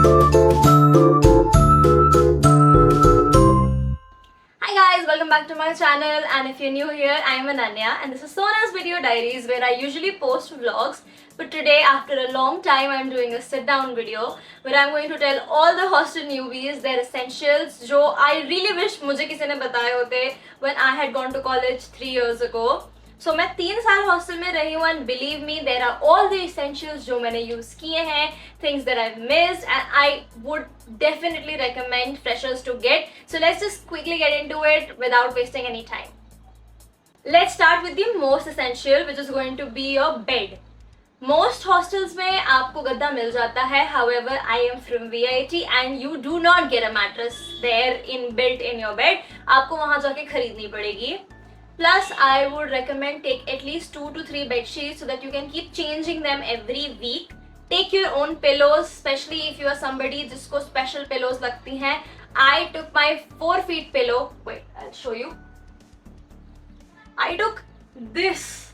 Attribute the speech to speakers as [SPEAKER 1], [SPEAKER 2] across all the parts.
[SPEAKER 1] Hi guys, welcome back to my channel, and if you're new here, I'm Ananya and this is Sona's Video Diaries, where I usually post vlogs, but today after a long time I'm doing a sit down video where I'm going to tell all the hostel newbies their essentials जो I really wish मुझे किसी ने बताए होते when I had gone to college 3 years ago. So मैं 3 साल hostel में रही हूँ and believe me there are all the essentials जो मैंने यूज किए हैं, things that I've missed and I would definitely recommend freshers to get. So let's just quickly get into it without wasting any time. Let's start with the most essential, which is going to be your bed. Most hostels में आपको गद्दा मिल जाता है. However, I am from VIT and you do not get a mattress there inbuilt in your bed. आपको वहाँ जाके खरीदनी पड़ेगी. Plus, I would recommend take at least 2 to 3 bed sheets so that you can keep changing them every week. Take your own pillows, especially if you are somebody जिसको special pillows लगती हैं. I took my 4 feet pillow. Wait, I'll show you. I took this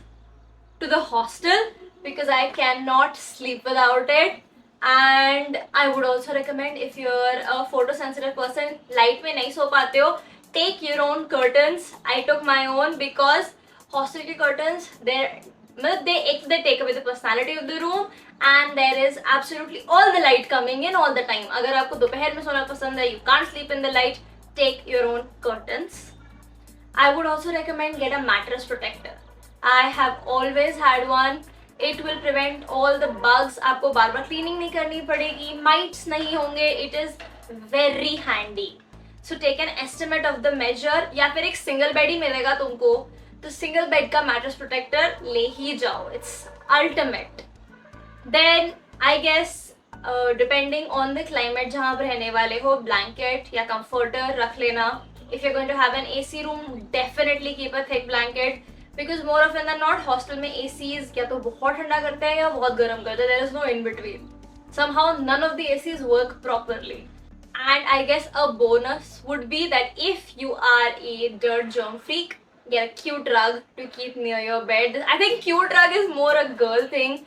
[SPEAKER 1] to the hostel because I cannot sleep without it. And I would also recommend if you're a photosensitive person, light में नहीं सो पाते हो, take your own curtains. I took my own because hostel के curtains they take away the personality of the room and there is absolutely all the light coming in all the time. अगर आपको दोपहर में सोना पसंद है, you can't sleep in the light, take your own curtains. I would also recommend get a mattress protector. I have always had one. It will prevent all the bugs. आपको बार बार cleaning नहीं करनी पड़ेगी, mites नहीं होंगे. It is very handy. So take an estimate of the measure, या फिर एक single bed ही मिलेगा तुमको, तो single bed का mattress protector ले ही जाओ. It's ultimate. Then I guess depending on the climate जहाँ पर रहने वाले हो, blanket या comforter रख लेना. If you're going to have an AC room, definitely keep a thick blanket because more often than not hostel में ACs या तो बहुत ठंडा करते हैं या बहुत गर्म करते हैं. There is no in between. Somehow none of the ACs work properly. And I guess a bonus would be that if you are a dirt germ freak, get a cute rug to keep near your bed. I think cute rug is more a girl thing.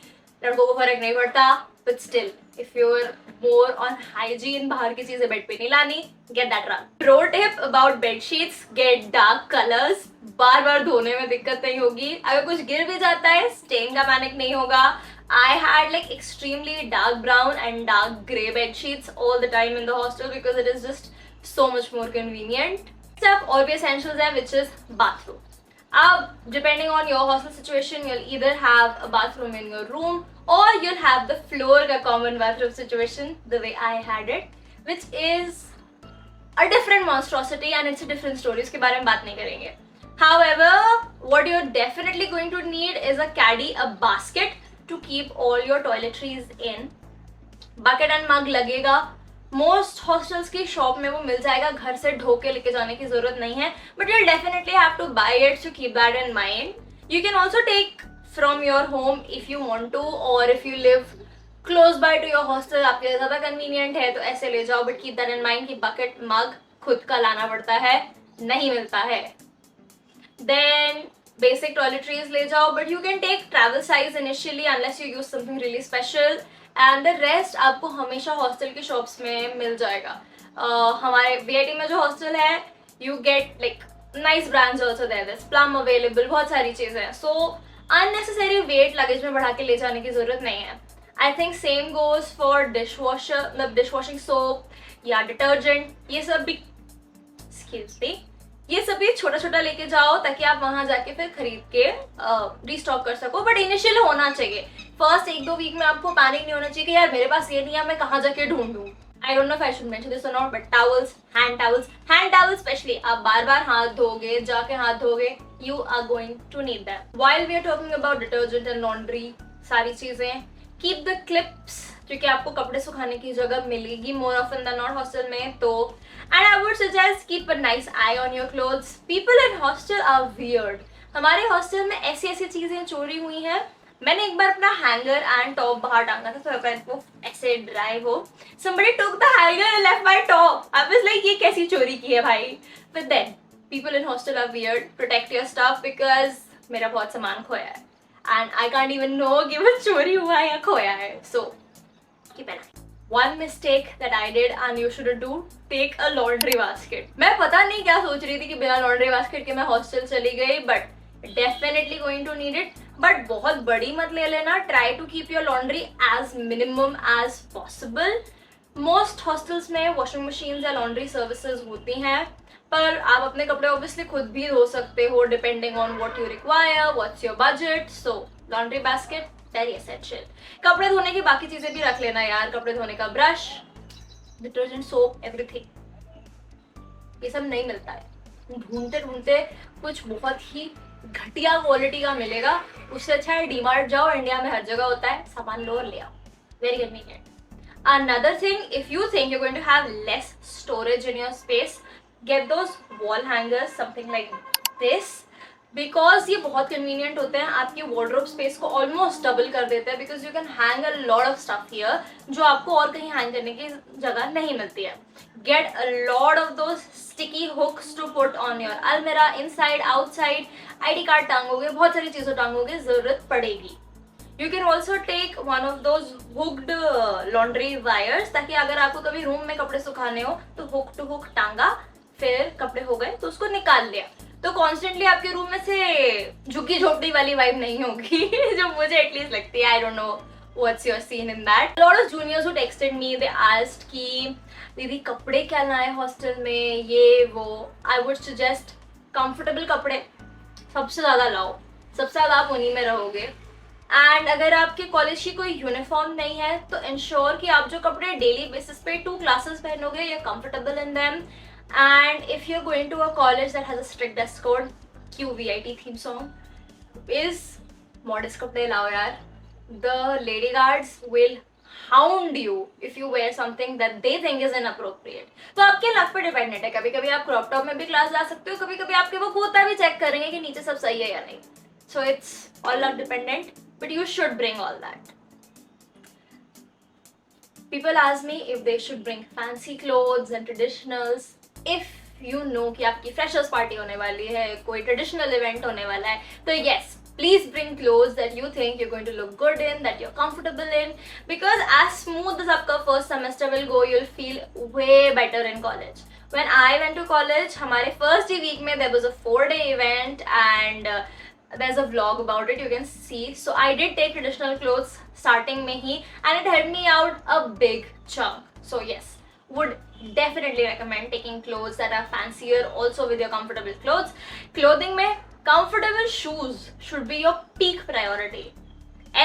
[SPEAKER 1] लड़कों को फर्क नहीं पड़ता, but still, if you're more on hygiene, बाहर की चीजें bed पे नहीं लानी, get that rug. Pro tip about bed sheets: get dark colors. बार बार धोने में दिक्कत नहीं होगी. अगर कुछ गिर भी जाता है, stain का पैनिक नहीं होगा. I had like extremely dark brown and dark grey bed sheets all the time in the hostel because it is just so much more convenient. Next up, और भी essentials हैं, which is bathroom. अब depending on your hostel situation, you'll either have a bathroom in your room or you'll have the floor का common bathroom situation, the way I had it, which is a different monstrosity and it's a different story. इसके बारे में बात नहीं करेंगे. However, what you're definitely going to need is a caddy, a basket to keep all your toiletries in. Bucket and mug लगेगा. Most hostels की shop में वो मिल जाएगा, घर से ढो के लेके जाने की जरूरत नहीं है, but you'll definitely have to buy it, so keep that in mind. You can also take from your home if you want to, or if you live close by to your hostel, आपके लिए ज़्यादा convenient है तो ऐसे ले जाओ, but keep that in mind कि bucket mug खुद का लाना पड़ता है, नहीं मिलता है. Then basic toiletries ले जाओ, but you can take travel size initially unless you use something really special. And the rest आपको हमेशा हॉस्टल की शॉप्स में मिल जाएगा. हमारे VIT में जो हॉस्टल है, you get like nice brands also there. There's Plum available, बहुत सारी चीज़ें हैं. So unnecessary weight luggage में बढ़ा के ले जाने की ज़रूरत नहीं है. I think same goes for dishwasher, मतलब dishwashing soap या detergent. ये सब भी excuse me, ये सभी छोटा छोटा लेके जाओ ताकि आप वहां जाके फिर खरीद के रीस्टॉक कर सको. बट इनिशियल होना चाहिए. फर्स्ट 1-2 वीक में आपको पैनिक नहीं होना चाहिए कि यार मेरे पास ये नहीं है, मैं कहाँ जाके ढूंढूं. I don't know if I should mention this और not, but hand towels specially आप बार बार हाथ धोगे, जाके हाथ धोगे, you are going to need that. While we are talking about detergent and laundry, सारी चीजें, कीप द क्लिप्स क्योंकि आपको कपड़े सुखाने की जगह मिलेगी more often than not hostel में. तो and I would suggest keep a nice eye on your clothes. People in hostel are weird. हमारे हॉस्टल में ऐसी ऐसी चीजें चोरी हुई हैं. मैंने एक बार अपना हैंगर एंड टॉप बाहर टांगा था तो अगर वो ऐसे ड्राई हो, somebody took the hanger and left my top. I was like, ये कैसी चोरी की है भाई. But then people in hostel are weird. Protect your stuff because मेरा बहुत सामान खोया है and I can't even know कि वो चोरी हुआ है या खोया है. So keep an eye. One mistake that I did and you shouldn't do, take a laundry basket. मैं पता नहीं क्या सोच रही थी कि बिना laundry basket के मैं हॉस्टल चली गई, but definitely going to need it. But बहुत बड़ी मत ले लेना. Try to keep your laundry as minimum as possible. Most hostels में washing machines या laundry services होती हैं, पर आप अपने कपड़े obviously खुद भी धो सकते हो depending on what you require, what's your budget. So laundry basket very essential. कपड़े धोने की बाकी चीजें भी रख लेना यार. कपड़े धोने का ब्रश, डिटर्जेंट, सोप, एवरीथिंग. ये सब नहीं मिलता है. ढूंढते ढूंढते कुछ बहुत ही घटिया क्वालिटी का मिलेगा. उससे अच्छा है डीमार्ट जाओ, इंडिया में हर जगह होता है, सामान लो और ले आओ. Very convenient. Another thing, if you think you're going to have less storage in your space, get those wall hangers, something like this. Because ये बहुत कन्वीनियंट होते हैं. आपकी वार्डरोब स्पेस को ऑलमोस्ट डबल कर देते हैं, because you can hang a lot of stuff here जो आपको और कहीं हैंग करने की जगह नहीं मिलती है. Get a lot of those sticky hooks to put on your अलमीरा, इनसाइड आउटसाइड. आईडी कार्ड टांगोगे, बहुत सारी चीजें टांगोगे, जरूरत पड़ेगी. You can also take one of those hooked laundry wires, ताकि अगर आपको कभी रूम में कपड़े सुखाने हो तो हुक टू हुक टांगा, फिर कपड़े हो गए तो उसको निकाल लिया. तो कॉन्स्टेंटली आपके रूम में से झुग्गी झोपड़ी वाली वाइब नहीं होगी जो मुझे एटलीस्ट लगती है. आई don't know what's your seen in that. Lot of juniors who texted me, they asked कि दीदी कपड़े क्या लाए हॉस्टल में, ये वो. आई वुड सजेस्ट कंफर्टेबल कपड़े सबसे ज़्यादा लाओ, सबसे ज़्यादा आप उन्हीं में रहोगे. एंड अगर आपके कॉलेज की कोई यूनिफॉर्म नहीं है तो इंश्योर कि आप जो कपड़े डेली बेसिस पे 2 classes पहनोगे, you're comfortable in them. And if you're going to a college that has a strict dress code, QVIT theme song is modest कपड़े लाओ यार. The lady guards will hound you if you wear something that they think is inappropriate. तो आपके luck पे dependent है. कभी कभी आप क्रॉप टॉप में भी क्लास जा सकते हो, कभी कभी आपके वो पोता भी चेक करेंगे कि नीचे सब सही है या नहीं. So it's all luck dependent, but you should bring all that. People ask me if they should bring fancy clothes and traditionals. If you know कि आपकी freshers party होने वाली है, कोई traditional event होने वाला है, तो yes, please bring clothes that you think you're going to look good in, that you're comfortable in, because as smooth as आपका first semester will go, you'll feel way better in college. When I went to college, हमारे first week में there was a 4-day event and there's a vlog about it, you can see. So I did take traditional clothes starting में ही and it helped me out a big chunk. So yes, would definitely recommend taking clothes that are fancier also with your comfortable clothes. Clothing में comfortable shoes should be your peak priority.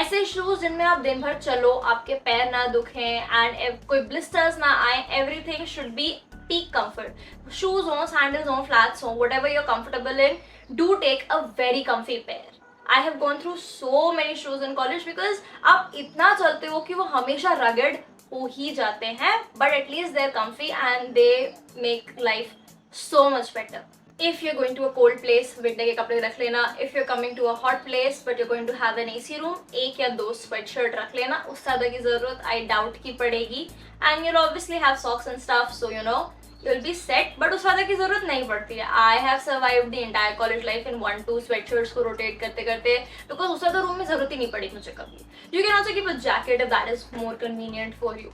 [SPEAKER 1] ऐसे shoes जिनमें आप दिन भर चलो, आपके पैर ना दुखें एंड कोई ब्लिस्टर्स ना आए. Everything should be peak comfort. Shoes हो, सैंडल्स हो, फ्लैट्स हो, whatever you are comfortable in, do take a very comfy pair. I have gone through so many shoes in college because आप इतना चलते हो कि वो हमेशा रगड़ हो ही जाते हैं, but at least they are comfy and they make life so much better. If you're going to a cold place, winter के कपड़े रख लेना. If you're coming to a hot place but you're going to have an AC room, 1 या 2 sweatshirt रख लेना. उससे ज़्यादा की ज़रूरत I doubt की पड़ेगी. And you'll obviously have socks and stuff, so you know you'll be set. But उससे ज़्यादा की ज़रूरत नहीं पड़ती है. I have survived the entire college life in 1-2 sweatshirts को rotate करते करते, because उससे ज़्यादा रूम में ज़रूरत ही नहीं पड़ी मुझे कभी. You can also keep a jacket if that is more convenient for you.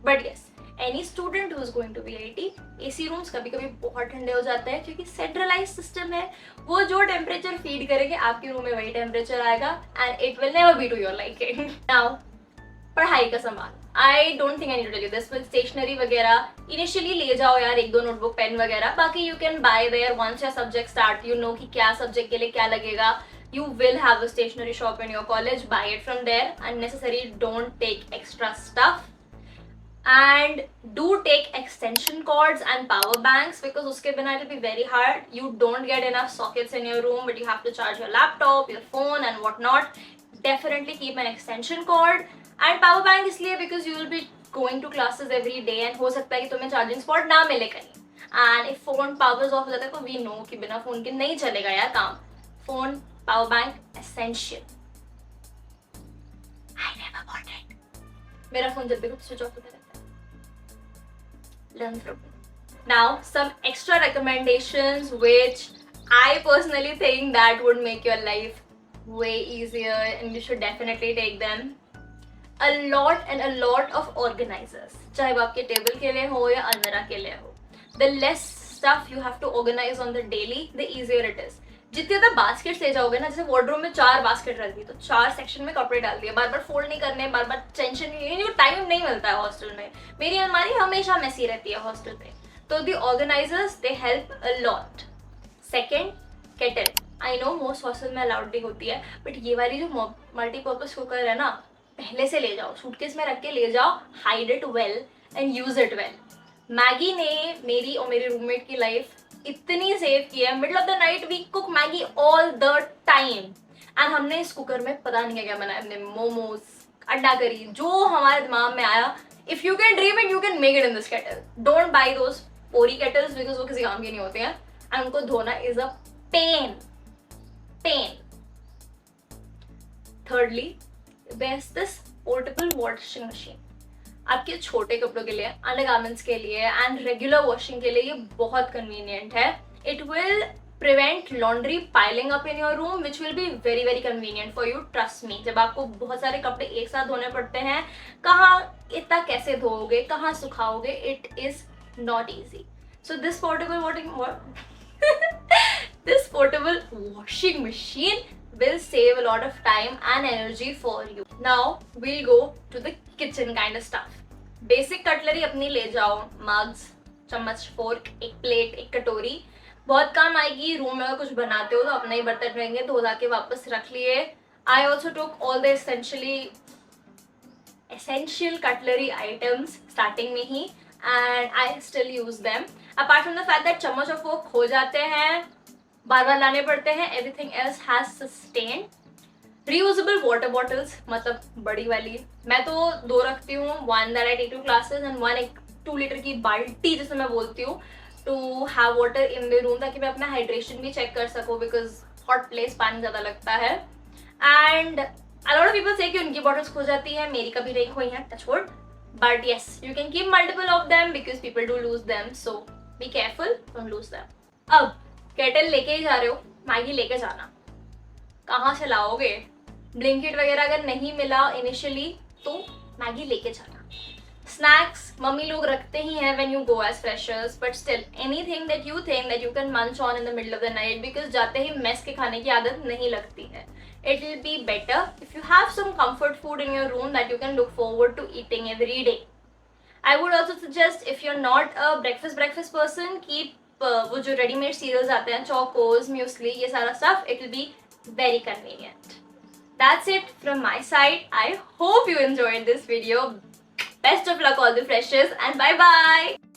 [SPEAKER 1] But yes, any student who is going to VIT, AC rooms कभी कभी बहुत ठंडे हो जाते हैं क्योंकि सेंट्रलाइज सिस्टम है. वो जो टेम्परेचर फीड करेंगे आपके रूम में वही टेम्परेचर आएगा and it will never be to your liking. Now पढ़ाई का सामान, I don't think I need to tell you this. With stationery वगैरह इनिशियली ले जाओ यार, 1-2 नोटबुक पेन वगैरह. बाकी you can buy there once your subject start. You know कि क्या सब्जेक्ट के लिए क्या लगेगा. You will have a stationery shop in your college, buy it from there. Unnecessary, don't take extra stuff. And do take extension cords and power banks, because uske bina it will be very hard. You don't get enough sockets in your room, but you have to charge your laptop, your phone and whatnot. Definitely keep an extension cord and power bank इसलिए because you will be going to classes every day and हो सकता है कि तुम्हें charging spot ना मिले कहीं. And if phone powers off हो जाता है तो we know कि बिना phone के नहीं चलेगा यार काम. Phone, power bank, essential. I never bought it. मेरा phone जब भी कुछ switch off होता है. Learn from it. Now, some extra recommendations which I personally think that would make your life way easier and you should definitely take them. a lot of organizers, चाहे वो आपके table के लिए हो या अलमीरा के लिए हो. The less stuff you have to organize on the daily, the easier it is. जितने ज़्यादा बास्केट्स ले जाओगे ना, जैसे वार्डरोब में 4 बास्केट रहती है तो 4 सेक्शन में कपड़े डाल दिए, बार बार फोल्ड नहीं करने, बार बार टेंशन नहीं, टाइम नहीं मिलता है हॉस्टल में. मेरी अलमारी हमेशा मैसी रहती है हॉस्टल पे. तो the organisers they help a lot. Second, kettle. I know most hostel में अलाउड नहीं होती है, बट ये वाली जो मल्टीपर्पज कुकर है ना, पहले से ले जाओ, सूटकेस में रख के ले जाओ, hide it well and use it well. Maggi ने मेरी और मेरे रूममेट की लाइफ इतनी सेव की है. Middle of the night we cook Maggi all the time, and हमने इस कुकर में पता नहीं क्या बनाया. हमने मोमोज, अड्डा करी, जो हमारे दिमाग में आया. If you can dream it, you can make it in this kettle. Don't buy those पोरी केटल्स बिकॉज वो किसी काम के नहीं होते हैं, एंड उनको धोना is a pain. Thirdly, there's this portable washing machine. आपके छोटे कपड़ों के लिए, अंडरगारमेंट्स के लिए एंड रेगुलर वॉशिंग के लिए ये बहुत कन्वीनियंट है. It will prevent laundry piling up in your room, which will be very very convenient for you. Trust me, जब आपको बहुत सारे कपड़े एक साथ धोने पड़ते हैं, कहाँ इतना कैसे धोओगे, कहाँ सुखाओगे, it is not easy. So this portable washing machine will save a lot of time and energy for you. Now we'll go to the kitchen kind of stuff. Basic cutlery अपनी ले जाओ, mugs, चम्मच, fork, एक plate, एक कटोरी, बहुत काम आएगी. रूम में अगर कुछ बनाते हो तो अपने ही बर्तन रहेंगे, धो धा के वापस रख लिए. I also took all the essential cutlery items starting में ही, and I still use them. Apart from the fact that चम्मच और fork खो जाते हैं, बार बार लाने पड़ते हैं, everything else has sustained. Reusable water bottles, मतलब बड़ी वाली, मैं तो 2 रखती हूँ. 1 that I take to classes and 1 एक 2 लीटर की बाल्टी जिसे मैं बोलती हूँ, to have water in the room, ताकि मैं अपना हाइड्रेशन भी चेक कर सकूँ, because hot place पानी ज़्यादा लगता है. And a lot of people say कि उनकी bottles खो जाती है, मेरी कभी नहीं खोई है, touch wood. But yes, you can keep multiple of them because people do lose them, so be careful, don't lose them. अब केटल लेके ही जा रहे हो, मैगी लेके जाना, कहाँ से लाओगे? ब्लिंकिट वगैरह अगर नहीं मिला इनिशियली तो मैगी लेके जाना. स्नैक्स मम्मी लोग रखते ही हैं when you go as freshers, but still anything that you think that you can munch on in the middle of the night, because जाते ही मेस के खाने की आदत नहीं लगती है. It will be better if you have some comfort food in your room that you can look forward to eating every day. I would also suggest, if you're not a breakfast person, keep वो जो readymade serials आते हैं, Chocos, muesli, ये सारा stuff, it will be very convenient. That's it from my side. I hope you enjoyed this video. Best of luck all the freshers and bye bye.